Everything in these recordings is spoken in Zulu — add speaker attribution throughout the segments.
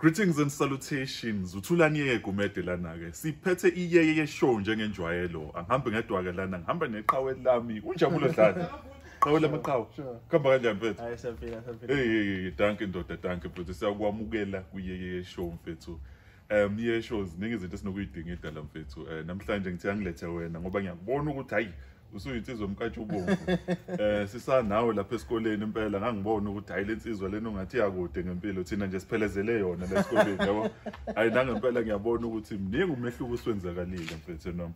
Speaker 1: Greetings and salutations. Uthulani Yegumede lana ke. Siphethe iyeye show njengenjwayelo. Angihambe ngedwaka lana, ngihamba neqhawe lami. Unjabulo dlala. Qhawe lamaqhawe. Khamba kanjani mfethu?
Speaker 2: Hayi siyaphila.
Speaker 1: Hey, danke ndoda, danke mfethu. Siyakwamukela kuyeye show mfethu. Iye shows ziningi izinto esinokuyidinga edala mfethu. Namhlanje ngithi angilethe wena ngoba ngiyakubona ukuthi hayi usuyinsizwa mkatsha ubomvu. Sisanawe lapha esikoleni impela ngangibona ukuthi hayi lensizwa lena ungathi yakude ngempilo thina nje siphelezele yona la esikoleni yabo. Hayi nangempela ngiyabona ukuthi mningi umehluko uswenzakalile mfethu noma.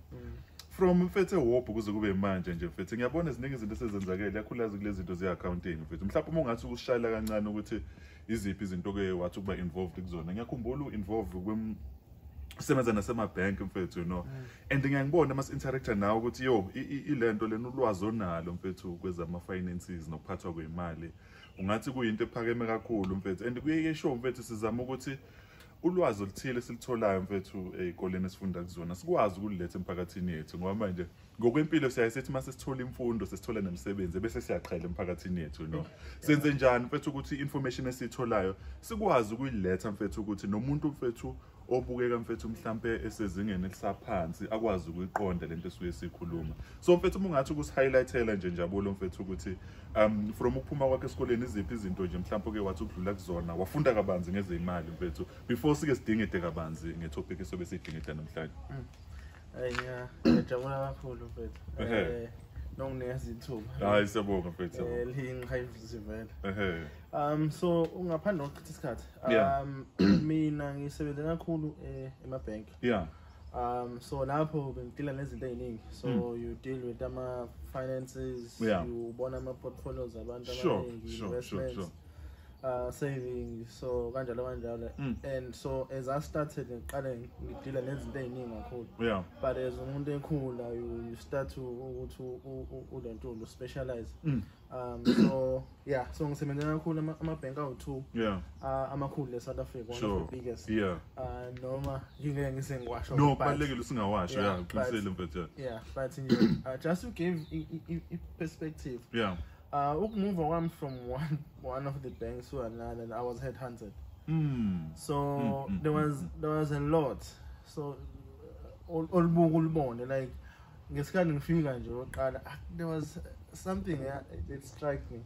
Speaker 1: From mfethu eWopo kuze kube manje nje mfethu ngiyabona iziningi izinto esezenzakele yakhulazi kulezi zinto ze-accounting mfethu. Mhlawumbe uma ungathi ukusishayela kancane ukuthi iziphi izinto ke wathi ukuba involved kuzona. Ngiyakhumbula u-involved sebenza nasemabhank mfethu and ngiyangibona mas-interactor nawe ukuthi yo ilento lena ulwazi onalo mfethu kwezama-finances nokuphathwa kwemali ungathi kuyinto ephakeme kakhulu mfethu and kuyeshow mfethu sizama ukuthi ulwazi oluthile silitholayo mfethu ey'koleni esifunda kuzona sikwazi ukuliletha emphakathini yethu ngoba manje ngokwempilo siyaye sithi mase sithola imfundo sesithola nemisebenzi bese siyaqhela emphakathini yethu senze njani mfethu ukuthi information esiyitholayo sikwazi ukuyiletha mfethu ukuthi nomuntu mfethu obukeka mfethu mhlambe esezingeni elisaphansi akwazi ukuyiqonda lento esuke sikhuluma so mfethu uma ungathi ukusihighlightela nje njabulo mfethu ukuthi from ukuphuma kwakhe esikoleni iziphi izinto nje mhlambe ke wathi ukudlula kuzona wafunda kabanzi ngezimali mfethu before sike sidingide kabanzi ngetopic esobe sidingida namhlanje
Speaker 2: ngiyajabula kakhulu mfethu nonginika izithuba
Speaker 1: hayi siyabonga mfethu
Speaker 2: lingikhayivisi vele so ungaphandle kokuchitha isikhathi mina ngisebenza kakhulu emabhank so lapho bengidila nezinto eziningi so you deal with finances ubona ama-portfolios abantu abaningi investments savings so kanjalo and so as I started ngiqale ngidila nezinto eziningi kakhulu but as umuntu ekhula you start ukuthi ulento specialize so ngisebenza kakhulu amabhank awu-2 amakhulu eSouth Africa one of the biggest noma ngingeke ngise ngiwasho
Speaker 1: no kubalekile usingawasho qinisele mfethu
Speaker 2: but just to give perspective ukumove kwami from one of the banks to another and I was headhunted so there was a lot so olubuka ulibone like ngesikhathi ngifika nje oqala there was something that struck me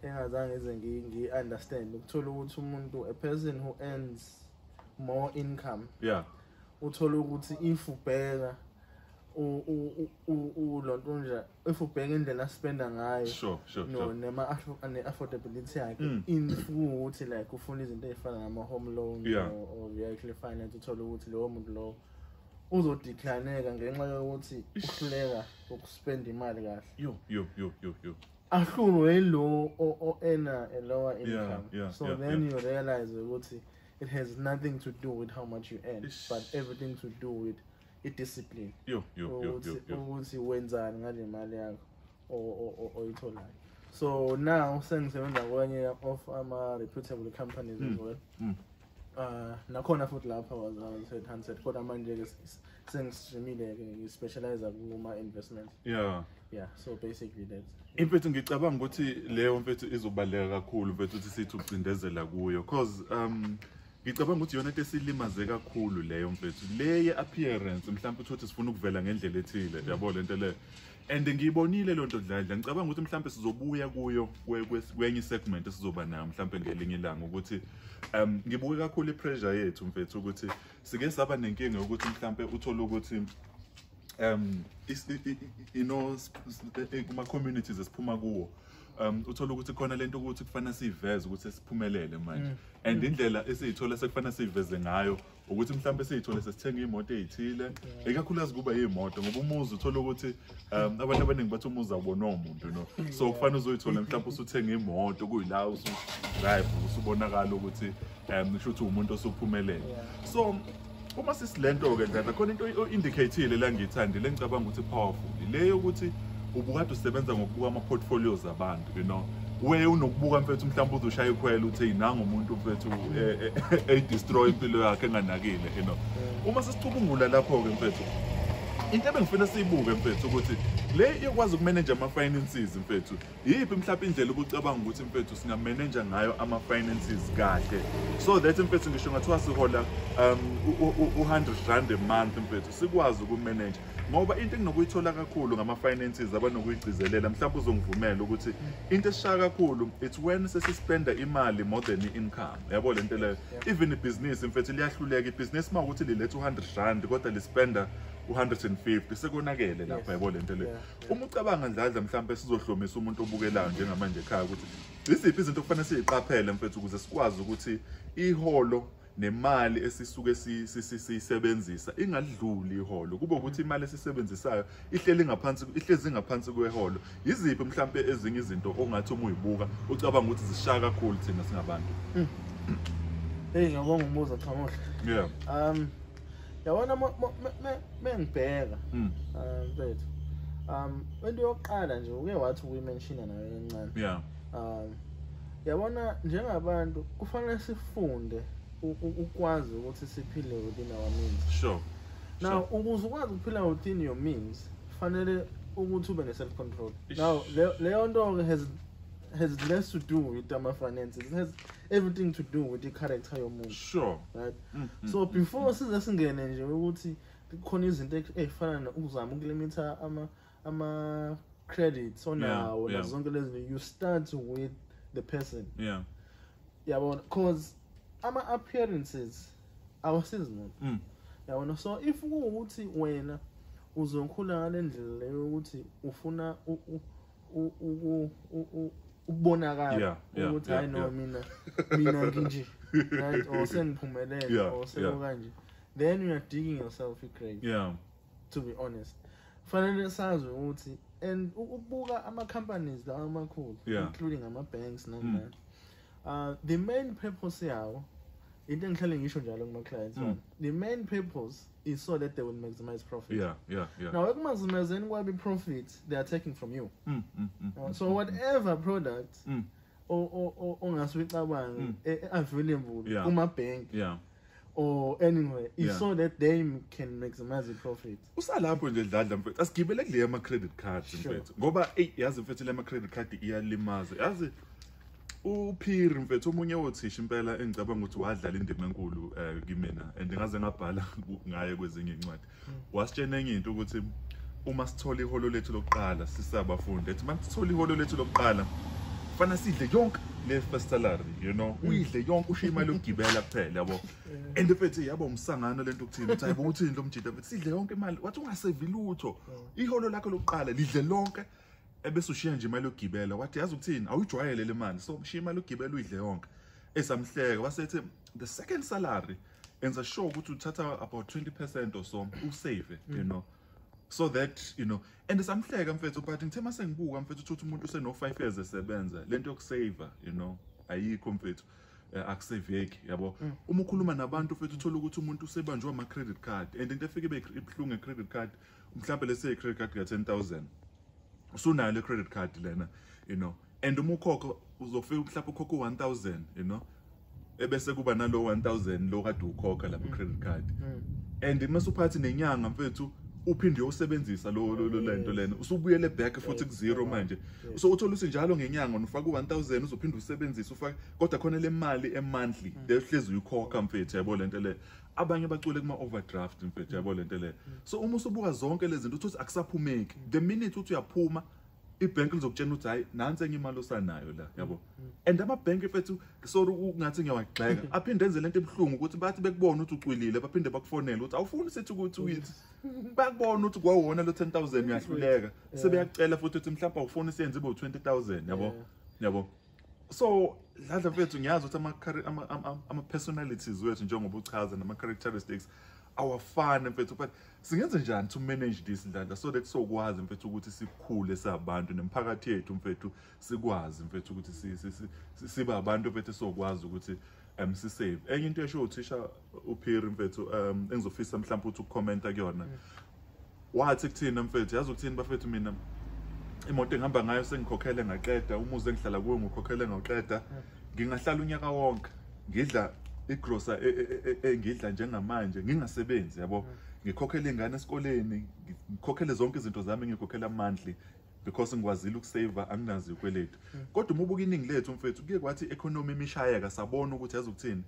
Speaker 2: engazange eze ngi-understand ukuthola ukuthi umuntu a person who earns more income uthola ukuthi if ubheka lonto nje if ubheka indlela aspenda ngayo ne-affordability yakhe ukuthi like ufuna izinto ezifana ngama-home loan or vehicle finance uthola ukuthi lowo muntu lowo uzodeclineka ngenxa yokuthi uhluleka ukuspenda imali kahle ahlulwe lo o-earner a lower income so then you realize ukuthi it has nothing to do with how much you earn but everything to do with i-discipline ukuthi wenzani ngale mali yakho oyitholayo so now sengisebenza kwenye of ama-reputable companies as well nakhona futhi lapha was headhunted kodwa manje-ke sengistreamile-ke ngispecialize kuma-investment so basically that's
Speaker 1: mfethu ngicabanga ukuthi leyo mfethu izobaleka kakhulu mfethu ukuthi sithi ucindezela kuyo cause ngicabanga ukuthi yona into esilimaze kakhulu leyo mfethu leye appearance mhlawumbe ukuthi sifuna ukuvela ngendlela ethile yabo lento le and ngiyibonile lonto dladla ngicabanga ukuthi mhlawumbe sizobuya kuyo kwenye segment esizoba nayo mhlawumbe ngelinye ilanga ukuthi ngibuke kakhulu ipressure yethu mfethu ukuthi sike saba nenkinga ukuthi mhlawumbe uthola ukuthi kuma communities esiphuma kuwo uthola ukuthi khona lento ukuthi kufanele siveze ukuthi sesiphumelele manje and indlela esiyithola sekufanele siveze ngayo ukuthi mhlawumbe siyithola sesithenga imoto ezithile ekakhulukazi kuba yimoto ngoba umuzi uthola ukuthi abantu abaningi bathi umuzi awubona umuntu so kufanele uzoyithola mhlawumbe usuthenga imoto kuyila usudrive usubonakala ukuthi ngisho ukuthi umuntu osuphumelele so uma sisilento ke dada khona into o-indicate-ile la ngiyithandile engicabanga ukuthi powerful leyo ukuthi ubukade usebenza ngokubuka ama-portfolios abantu we unokubuka mfethu mhlawumbe uzoshaya ikhwela uthi yinanga umuntu mfethu destroy impilo yakhe enganakile uma sesicubungula lapho-ke mfethu into ebengifuna siyibuke mfethu ukuthi le yokwazi ukumanage ama-finances mfethu yiphi mhlawumbe indlela ubucabanga ukuthi mfethu singamanager ngayo ama-finances kahle so that mfethu ngisho ngathiwa sihola u-R100 a month mfethu sikwazi ukumanage ngoba into enginokuyithola kakhulu ngama-finances abanokuyigcizelela mhlawumbe uzongivumela ukuthi into esishaya kakhulu it's when sesispenda imali more than i-income yabo le nto leyo even ibhizinisi mfethu liyahluleka ibhizinisi uma ukuthi liletha u-R100 kodwa lispenda u-150 sekonakele lapha yabo le nto leyo uma ucabanga ndladla mhlawumbe sizohlomisa umuntu obukelayo njengamanje ekhaya ukuthi iziphi izinto kufanele siyiqaphele mfethu ukuze sikwazi ukuthi iholo nemali esisuke sisebenzisa ingadluli iholo kube ukuthi imali esisebenzisayo ihlezi ngaphansi kweholo iziphi mhlawumbe ezinye izinto ongathi uma uyibuka ucabanga ukuthi zishaya kakhulu thina singabantu
Speaker 2: ngiyabonga umbuzo Chamuhle yabona mengibheka mfethu into yokuqala nje uke wathi uyimenshina nayo encane yabona njengabantu kufanele sifunde ukwazi ukuthi siphile within our means.
Speaker 1: Sure.
Speaker 2: Now, ukuze ukwazi ukuphila within your means, fanele ukuthi ube ne-self control. Now, leyo nto has less to do with our finances. It has everything to do with the character yomuntu.
Speaker 1: Sure.
Speaker 2: Right? So before size singene nje ukuthi khona izinto ezifana ukuzama ukulimitha ama credits onawo nazonke lezi you start with the person.
Speaker 1: Yeah.
Speaker 2: Yabona because ama-appearances awasizi muntu yabona so if kuwukuthi wena uzokhula ngale ndlela leyo ukuthi ufuna ukubonakala ukuthi hayi no mina nginje right or sengiphumelele or sekanje then you are digging yourself a grave to be honest fanele sazi ukuthi and ukubuka ama-companies lawa amakhulu including ama-banks nani the main purpose yawo into engihlale ngisho njalo kuma clients the main purpose is so that they will maximize profit. Now ekumaximizeni kwabi profit they are taking from you. So whatever product ongasicabanga available kuma bank or anywhere is so that they can maximize the profit.
Speaker 1: Usalapho nje dladla mfethu asigibele kule ama credit cards mfethu ngoba yazi mfethu le ma credit card iyalimaza yazi uphiri mfethu omunye wothisha impela engicabanga ukuthi wadlala indima enkulu kimina and ngaze ngabhala ngaye kwezinye incwadi wasitshena enye into ukuthi uma sithola iholo lethu lokuqala sisabafundi ethi masithola iholo lethu lokuqala fana sidle yonke le first salary you know uyidle yonke ushiya imali yokugibela kuphela yabo and mfethu yabo umsangano lento ukuthini uthi hayibo uthini lo mjida mfethu sidle yonke imali wathi ungasave lutho iholo lakho lokuqala lidle lonke ebese ushiya nje imali yokugibela wathi yazi ukuthini awujwayele le mali so ushiya imali yokugibela uyidle yonke esamhleka wasethi the second salary enza sure ukuthi uthatha about 20% or so usave you know so that you know and esamhleka mfethu but ngithe mase ngibuka mfethu ukuthi umuntu useno 5 years esebenza lento yokusave you know ayikho mfethu akusaveki yabo uma ukhuluma nabantu mfethu uthola ukuthi umuntu usebanjwa ama credit card and into efike ibhlungu credit card mhlawumbe lese credit card ka 10,000 usunayo le credit card lena you know and uma ukhokho uzofika mhlawumbe ukhokho 1,000 you know ebese kuba nalo 1,000 lo kade ukhokha lapha credit card and masuphathi nenyanga mfethu uphinde uyosebenzisa lo lento lena usubuyele back futhi ku0 manje so uthola uthi njalo ngenyanga ufaka u1000 uzophinde usebenzisa ufaka kodwa khona le mali emonthly lehlezi uyikhokha mfethu yabo lento le abanye bacule kuma overdraft mfethu yabo lento le so uma usubuka zonke lezi zinto uthi akusaphumeki the minute uthi uyaphuma ibank lizokutshena ukuthi hayi nansi enye imali osanayo la yabo and ama-bank mfethu sorry ungathi ngiyawagxeka aphinde enze lento ebuhlungu ukuthi bathi bekubona ukuthi ucwilile baphinde bakufonela ukuthi awufuni sethi ukuthi uyithi bakubona ukuthi kwawona lo 10,000 uyahluleka sebeyacela futhi ukuthi mhlawumbe awufuni siyenze ibo 20,000 yabo so dladla mfethu ngiyazi ukuthi ama personalities wethu njengoba uchaza nama characteristics awafana mfethu but singenze njani to manage this dladla so that sokwazi mfethu ukuthi sikhule sabantu nemphakathi yethu mfethu sikwazi mfethu ukuthi siba abantu mfethu sokwazi ukuthi sisave enye into esho uthisha uphiri mfethu engizofisa mhlawumbe ukuthi ukucomment kuyona wathi kuthina mfethu yazi ukuthini bafethu mina imoto engihamba ngayo sengikhokhele ngaqeda umuzi engihlala kuwo ngikhokhele ngaqeda ngingahlala unyaka wonke ngidla igrosa engidla njengamanje ngingasebenzi yabo ngikhokhele ingane esikoleni, ngikhokhele zonke izinto zami ngikhokhela monthly because ngikwazile ukusave anginazi ukweletu. Kodwa uma ubuka iningi lethu mfethu kuye kwathi economy imishayeka sabona ukuthi yazokuthini.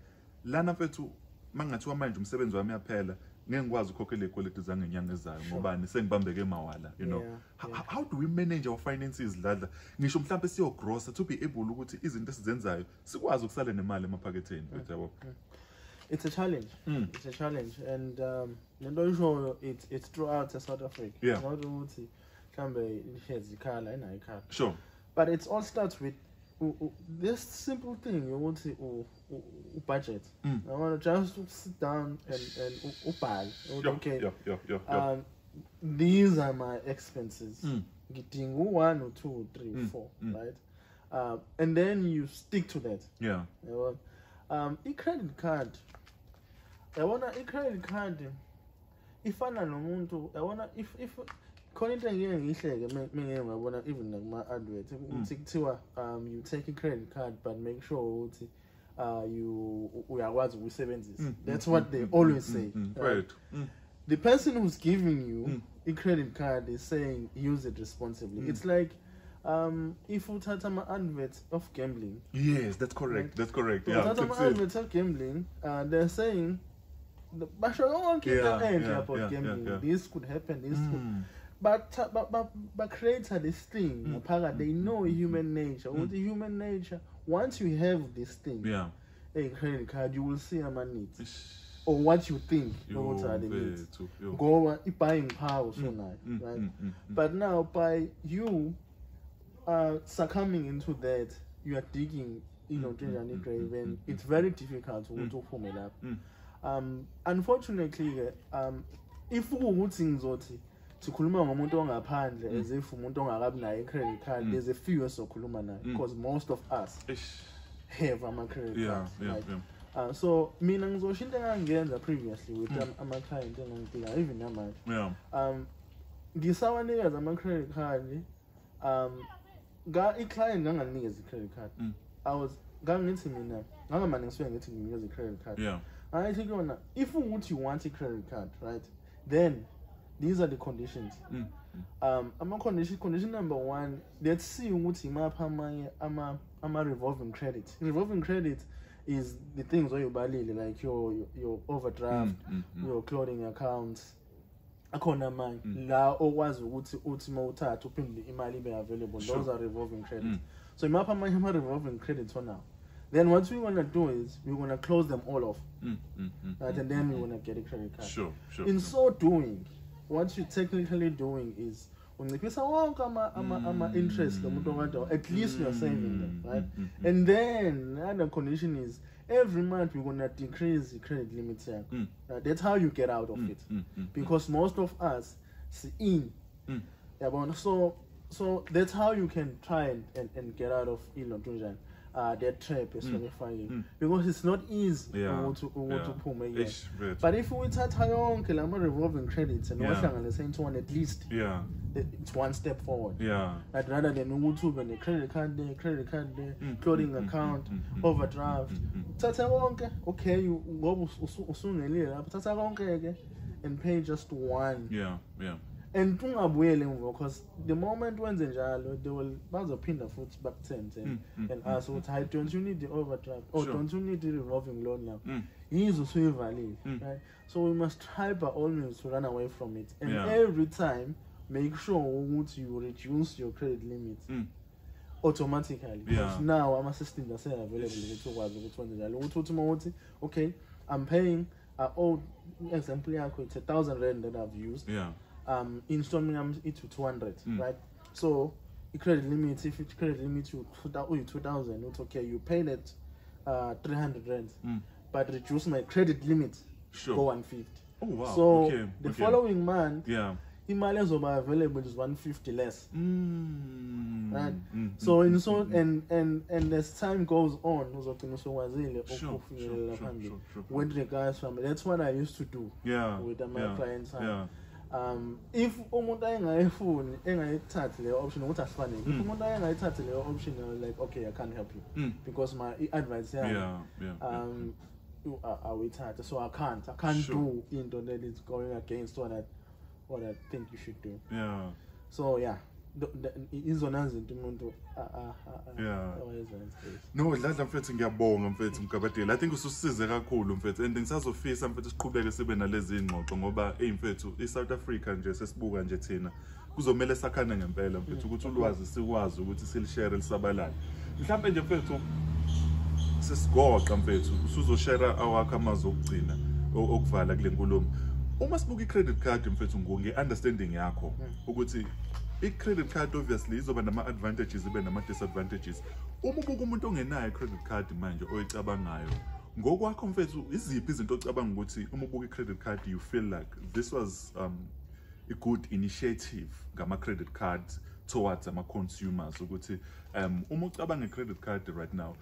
Speaker 1: Lana mfethu mangathiwa manje umsebenzi wami yaphela ngeke ngikwazi ukukhokhela ikweletu zangenyanga ezayo ngoba sengibambeke emawala, you know. How do we manage our finances ladla? Ngisho mhlawumbe siyo gross to be able ukuthi izinto esizenzayo sikwazi ukusala nemali emaphaketheni mfethu yabo.
Speaker 2: It's a challenge. It's a challenge, and it's throughout South Africa.
Speaker 1: Yeah. Sure.
Speaker 2: But it all starts with this simple thing. You want to budget. I want to just sit down and buy. Okay.
Speaker 1: Yeah.
Speaker 2: These are my expenses. Getting 1 or 2 or 3 or 4, right? And then you stick to that.
Speaker 1: Yeah.
Speaker 2: A credit card. A credit card. If I know if khona into engeke ngihleke mengeke ngabona even like my advert kuthiwa you take a credit card but make sure ukuthi you uyakwazi ukuyisebenzisa. That's what they always say.
Speaker 1: Right.
Speaker 2: The person who's giving you a credit card is saying use it responsibly. It's like if you touch my adverts of gambling.
Speaker 1: Yes, that's correct.
Speaker 2: Right?
Speaker 1: That's correct.
Speaker 2: Yeah. Touch my adverts of gambling. They're saying about gambling. This could happen. This could. But creator this thing. They know human nature. With the human nature, once you have this thing, a credit card, you will see a man needs. Or what you think what are the needs. Go buying power so nice, right? But now by you succumbing into that, you are digging, grave, and it's very difficult to form it up. Unfortunately, if we would think sikhuluma ngomuntu ongaphandle as if umuntu ongakabi nayo credit card, there's a few esokhuluma nayo because most of us have ama credit cards. So mina ngizosho into engangenza previously with ama client engangidinga even namanje. Ngisawanikeza ama credit card i-client nganganikeza i-credit card. Ngangithi mina ngangamane ngisuke ngithi nginikeza i-credit card. Angithi kuyona if ukuthi you want a credit card, right, then these are the conditions. Condition number 1, let's see ukuthi imaphi ama revolving credit. Revolving credit is the things where you balile like your overdraft, your clothing accounts. Akhona manje la okwazi ukuthi uthi mawuthatha uphinde imali ibe available. Those are revolving credits. So imaphi ama revolving credits for now. Then what we want to do is we want to close them all off. Right, and then we want to get a credit card.
Speaker 1: Sure.
Speaker 2: In so doing, what you're technically doing is unciphisa wonke ama interest at least you're saving them, right? And then another condition is every month we're gonna decrease the credit limit here. That's how you get out of it. Because most of us see in. So that's how you can try and get out of that trap is because it's not easy to pull again. But if we start revolving credits and at least it's one step forward. Like rather than a credit card there, clothing account, overdraft. Okay, you go and pay just one. And because the moment when they will bazopinda foot back 10 and ask what height don't you need the overdraft or don't you need the revolving loan now? He's also valid, right? So we must try by all means to run away from it. And every time make sure you reduce your credit limit automatically. Because now I'm a system that's available. Okay, I'm paying example it's 1,000 rand that I've used. Installing it to 200, right? So the credit limit, if it's credit limit you 2,000, it's okay. You pay that 300 rand, but reduce my credit limit go 150.
Speaker 1: Oh wow!
Speaker 2: So the following month, emails are available is 150 less. Right? So and as time goes on, with regards from that's what I used to do with my clients. If umuntu engayifuni engayithatha leyo option ukuthi asifanele if umuntu engayithatha leyo option like okay I can't help you because my advice awuyithathe, so I can't do into that is going against what I think you should do.
Speaker 1: Yeah.
Speaker 2: So yeah, izona zinto umuntu
Speaker 1: no dladla mfethu ngiyabonga mfethu Mgabadeli. I think ususize kakhulu mfethu and ngisazofisa mfethu siqhubeke sibe nalezi ingxoxo ngoba mfethu iSouth Africa nje sesibuka nje thina kuzomela sakhana ngempela mfethu ukuthi ulwazi sikwazi ukuthi silishare lisabalala. Mhlawumbe nje mfethu sesigoqa mfethu usuzoshare awakho amazwi okugcina okuvala kule nkulumo. Uma sibuka i-credit card mfethu nge-understanding yakho ukuthi i-credit card obviously izoba nama-advantages ibe nama-disadvantages. Uma ubuka umuntu ongenayo i-credit card manje oyicabangayo ngokwakho mfethu iziphi izinto ocabanga ukuthi uma ubuka i-credit card you feel like this was a good initiative ngama-credit cards towards ama-consumers ukuthi uma ucabanga i-credit card right now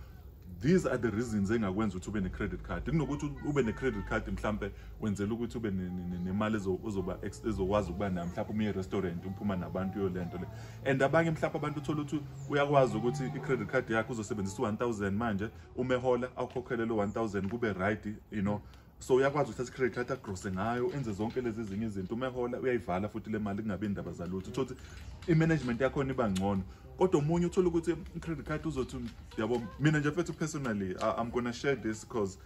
Speaker 1: these are the reasons engakwenza ukuthi ube ne-credit card. Kunokuthi ube ne-credit card mhlambe wenzela ukuthi ube nemali ezokwazi ukuba nayo mhlawumbe uma e-restaurant uphuma nabantu yolento le and abanye mhlawumbe abantu uthola ukuthi uyakwazi ukuthi i-credit card yakho uzosebenzisa 1000 manje uma ehola awukhokhele lo 1000 kube right you know. So uyakwazi ukuthi i-credit card agrosse ngayo enze zonke lezi ezinye izinto uma ehola uyayivala futhi le mali kungabe indaba zalutho uthola ukuthi i-management yakho iba ngcono. Kodwa umunye uthola ukuthi i-credit card uzothi yabo mina nje mfethu personally I'm gonna share this because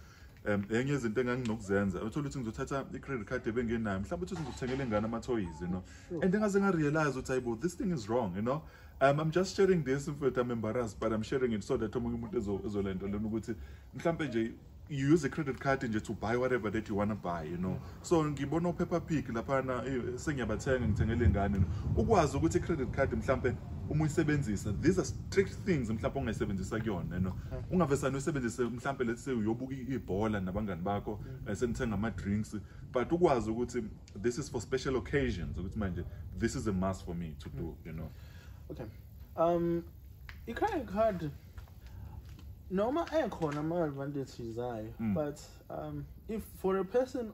Speaker 1: enye izinto enganginokuzenza uthola ukuthi ngizothatha i-credit card ebengenayo mhlawumbe ukuthi ngizothengele ngane ama-toys you know and engaze ngarealize ukuthi hayibo this thing is wrong you know. I'm just sharing this mfethu I'm embarrassed but I'm sharing it so that omunye umuntu ezolento lena ukuthi mhlawumbe nje you use a credit card nje to buy whatever that you want to buy you know. So ngibona uPeppa Pig laphana sengiyabathenga ngithengele ingane ukwazi ukuthi i-credit card mhlawumbe uma uyisebenzisa these are strict things mhlawumbe ongayisebenzisa kuyona you know. Ungavesana usebenzise mhlawumbe let's say uyobuka ibhola nabangani bakho senithenga ama-drinks but ukwazi ukuthi this is for special occasions ukuthi manje this is a must for me to do you know.
Speaker 2: Okay, i-credit card noma ekhona ama-advantages ayo but if for a person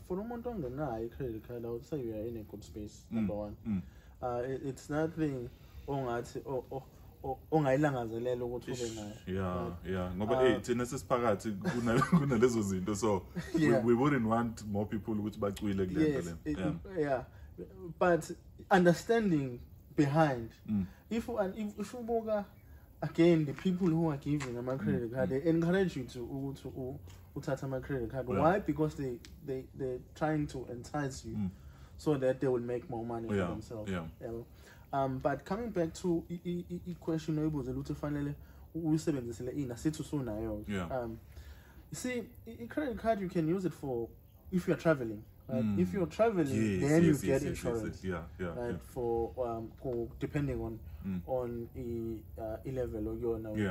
Speaker 2: for umuntu ongenayo i-credit card I would say you are in a good space. Number one, it's nothing ongathi ongayilangazelela ukuthi ube nayo.
Speaker 1: Yeah ngoba thina sesiphakathi kunalezo zinto so we wouldn't want more people ukuthi bacwile kule nto le.
Speaker 2: Yeah, but understanding behind if ubuka again the people who are giving a credit card they encourage you to uthatha ama credit card. Why? Because they're trying to entice you so that they will make more money for themselves. But coming back to the question oyibuze ukuthi fanele uyisebenzisele ini asithi usunayo. You see, a credit card you can use it for if you're traveling. If you're traveling, then you get insurance. Right? For depending on the level or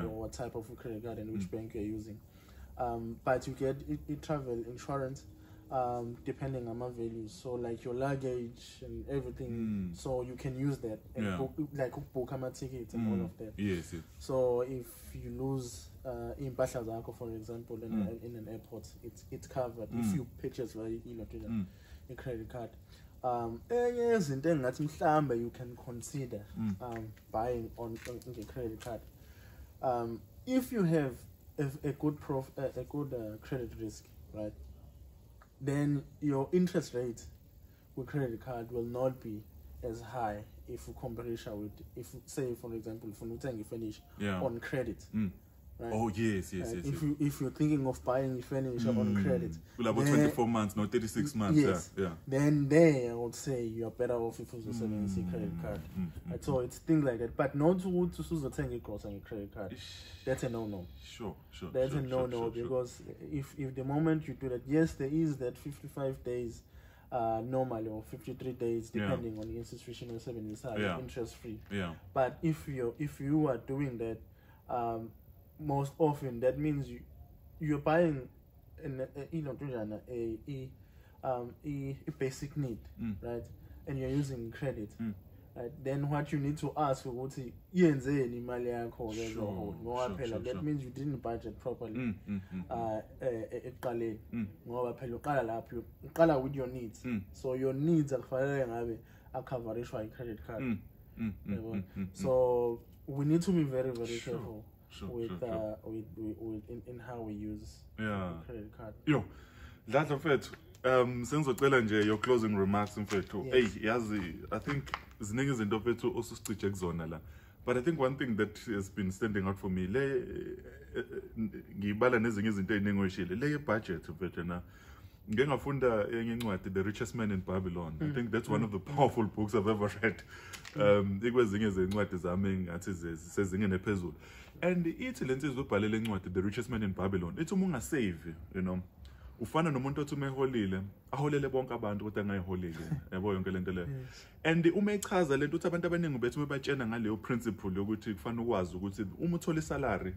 Speaker 2: what type of credit card and which bank you're using. But you get travel insurance depending on my values. So like your luggage and everything. So you can use that and book my tickets and all of that.
Speaker 1: Yes.
Speaker 2: So if you lose in Bashazako, for example, in an airport, it's covered if you purchase a credit card. You can consider buying on a credit card. If you have a good credit risk, right, then your interest rate with credit card will not be as high if you compare it with, if say for example, if you finish on credit. Right?
Speaker 1: Oh yes.
Speaker 2: If you're thinking of buying furniture on credit,
Speaker 1: well, about 24 months, no 36 months.
Speaker 2: Yes. Then there I would say you're better off if you use a credit card. Right? So it's things like that, but not to use a credit card. That's a no-no.
Speaker 1: Sure.
Speaker 2: That's a no-no because if the moment you do that, yes, there is that 55 days normally or 53 days depending on the institutional savings interest free. But if you are doing that, most often that means you're buying a basic need, right? And you're using credit. Right? Then what you need to ask for what that means you didn't budget properly. With your needs. So your needs are covered by credit card. So we need to be very, very careful in how we use credit card.
Speaker 1: Yo, Dladla mfethu, sengizocela nje your closing remarks mfethu. Hey, yazi, I think ziningi izinto mfethu osusicije kuzona la. But I think one thing that has been standing out for me, ngibala nezinye izinto eziningi oyishile, le budget mfethu na. Ngeke ngafunda enye incwadi, The Richest Man in Babylon. I think that's one of the powerful books I've ever read. Ikwezinye zencwadi zami engathi sezingene ephezulu. And ithi lensizwe ubhalele incwadi The Richest Man in Babylon. Ithi uma ungasave, you know, ufana nomuntu othi uma eholile, aholele bonke abantu kodwa angayiholile. Yabo yonke lento le. And uma echaza lento uthi abantu abaningi bethu bebatshena ngaleyo principle yokuthi kufanele ukwazi ukuthi uma uthola isalary,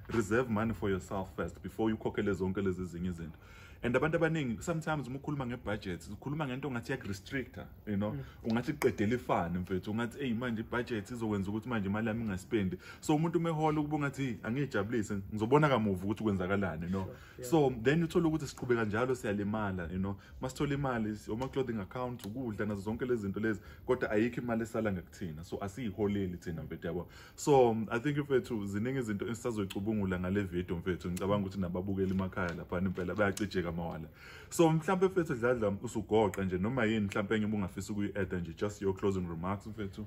Speaker 1: reserve money for yourself first before you ukhokhele zonke lezi zinye izinto. And abantu abaningi sometimes uma ukhuluma ngebudget ukhuluma ngento ongathi yak-restrictor, you know, ungathi qedela ifani mfethu, ungathi hey manje ibudget izokwenza ukuthi manje imali yami ingaspendi. So umuntu umehola ukuba ngathi angijabulise ngizobona kamuva ukuthi kwenzakalani, you know. So then uthola ukuthi siqhubeka njalo siyalimala, you know. Masithola imali oma clothing account, ukudla nazo zonke lezi zinto lezi, kodwa ayikho imali esala ngakuthina. So asiyiholeli thina mfethu yabo. So I think mfethu ziningi izinto esisazoyicubungula ngale video mfethu, ngicabanga ukuthi nababukeli emakhaya lapha impela bayacijeka mawala. So mhlambe mfethu Dladla usugoqa nje noma yini mhlambe enye ungafisa ukuyi-add nje, just your closing remarks mfethu.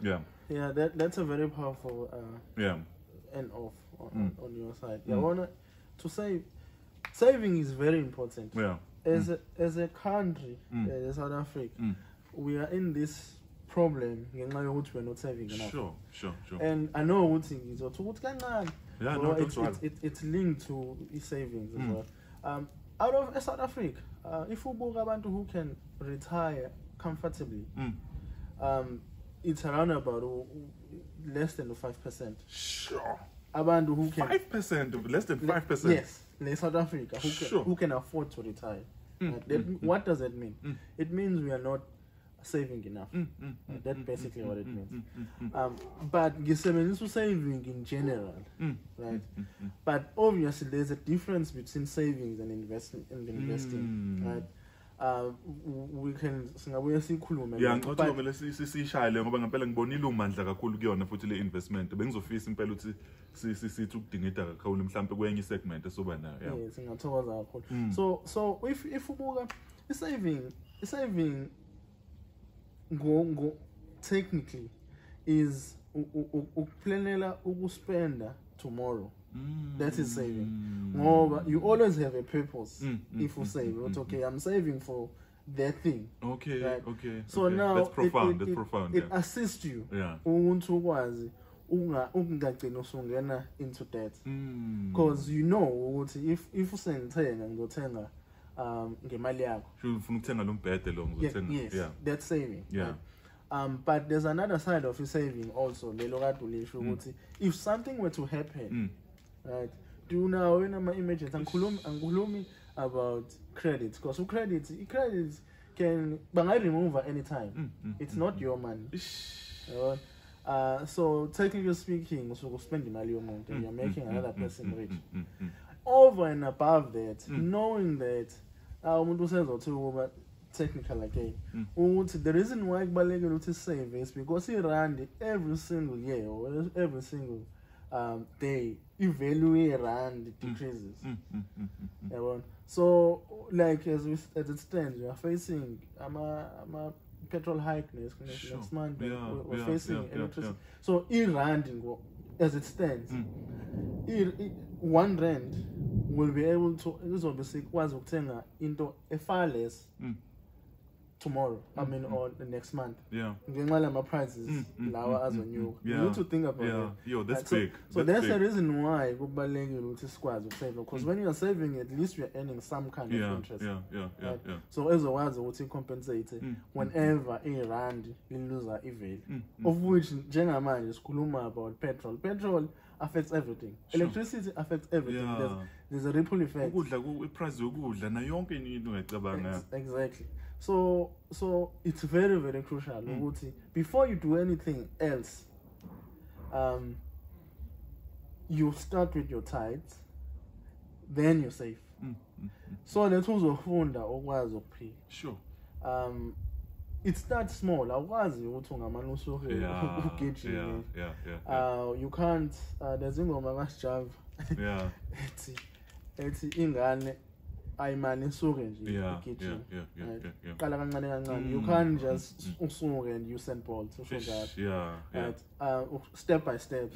Speaker 2: Yeah, that's a very powerful end off on your side. I want to say saving is very important. As a country, South Africa, we are in this problem ngenxa yokuthi we're not saving enough.
Speaker 1: Sure.
Speaker 2: And I know ukuthi ngizothi ukuthi kancane.
Speaker 1: Yeah, no,
Speaker 2: it's linked to savings as well. Out of South Africa, if we book abantu who can retire comfortably, it's around about less than 5%.
Speaker 1: Sure.
Speaker 2: Abantu who can
Speaker 1: 5%, less than 5%.
Speaker 2: Yes, in South Africa who can afford to retire. What does that mean? It means we are not saving enough. That's basically what it means. But ngisebenzisa saving in general, right? But obviously there's a difference between savings and investing, right? We can singabuye sikhulume.
Speaker 1: Ngicela vele sishayile ngoba ngempela ngibonile umandla kakhulu kuyona futhi le investment. Bengizofisa impela ukuthi sithi ukudingida kakhulu mhlawumbe kwenye segment esoba nayo.
Speaker 2: Yes, ngingathokoza kakhulu. So if ubuka saving go technically is ukuplanela ukuspenda tomorrow. That is saving. You always have a purpose if you save. Okay, I'm saving for that thing.
Speaker 1: Okay,
Speaker 2: right?
Speaker 1: Okay.
Speaker 2: So now
Speaker 1: that's profound. That's profound.
Speaker 2: It assists you.
Speaker 1: Yeah.
Speaker 2: Ukwazi ungagcina usungena into debt. Because you know if usengithenga ngizothenga ngemali yakho.
Speaker 1: Ufuna ukuthenga lo mbhede lo ngizothenga.
Speaker 2: Yes. Yeah. That's saving.
Speaker 1: Yeah.
Speaker 2: Right? But there's another side of saving also. If something were to happen, right? Do you know when I'm images and kulumi about credit? Because credit can remove at any time. It's not your money. So technically speaking, so spend the money amount and you're making another person rich. Over and above that, knowing that technical again. The reason why Balego to save is because he ran it every single year or every single day. Value rand decreases. So, like as it stands, we are facing a petrol hike next month. We're facing electricity. So, rand as it stands, 1 rand will be able to. This will be into a far less. Tomorrow, or the next month.
Speaker 1: Yeah.
Speaker 2: My prices lower as when you need to think about it.
Speaker 1: Yo, that's big.
Speaker 2: So that's the reason why because when you're saving, at least you're earning some kind of interest.
Speaker 1: Yeah.
Speaker 2: So as a while, what you compensate whenever a rand you lose a value. Of which generally is kuluma about petrol. Petrol affects everything. Sure. Electricity affects everything. Yeah. There's a ripple effect. Exactly. So it's very, very crucial. Before you do anything else, you start with your tithes, then you save. So that's also funda okwazi ukuphi.
Speaker 1: Sure.
Speaker 2: it starts small. Awukwazi ukuthi ungamane usuke ugijime. You can't there's ingoma kaSjava.
Speaker 1: Yeah.
Speaker 2: ethi ingane ayimane isuke nje igijime. Qala kancane kancane. You can't just usuke and you send balls. Step by step.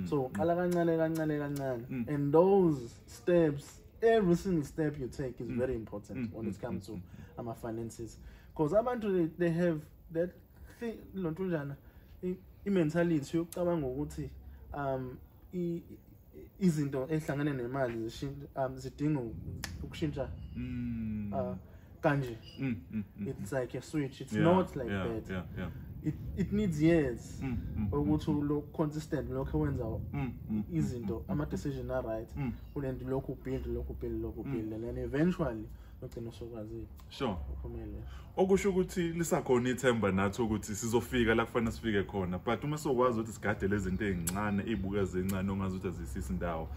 Speaker 2: So qala kancane. And those steps, every single step you take is very important when it comes to finances. Because abantu they have that thing, lontunjana, i-mentality yokucabanga ukuthi izinto ehlangane nemali zidinga ukushintsha kanje. It's like a switch. It's not like that. It needs years ukuthi lo consistent lokho wenza izinto ama decision are right. Ulend lokho build and then eventually ugcina usokwazi.
Speaker 1: Sure. Okusho ukuthi lisakhona ithemba nathi ukuthi sizofika la kufanele sifike khona, but uma sokwazi ukuthi sigade lezi zinto ezincane izibuka ezincane ongazi ukuthi azisisi indawo,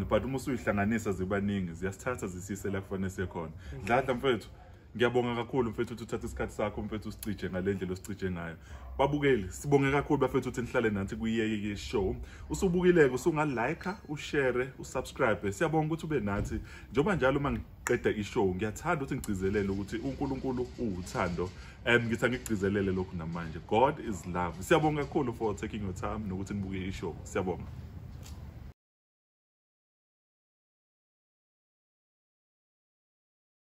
Speaker 1: but uma usuyihlanganisa zibaningi ziyasithatha zisise la kufanele sikhona. Dladla mfethu, ngiyabonga kakhulu mfethu ukuthi uthatha isikhathi sakho mfethu usicije ngalendlela osicije ngayo. Babukeli, sibonge kakhulu bafethu ukuthi nihlale nathi kuyiyeke show. Usubukileke usungalike, ushare, usubscribe. Siyabonga ukuthi ube nathi. Njoba njalo uma ngiqeda ishow ngiyathanda ukuthi ngigcizelele ukuthi uNkulunkulu uwuthando. Ngithi ngigcizelele lokhu namanje. God is love. Siyabonga kakhulu for taking your time nokuthi nibuke ishow. Siyabonga.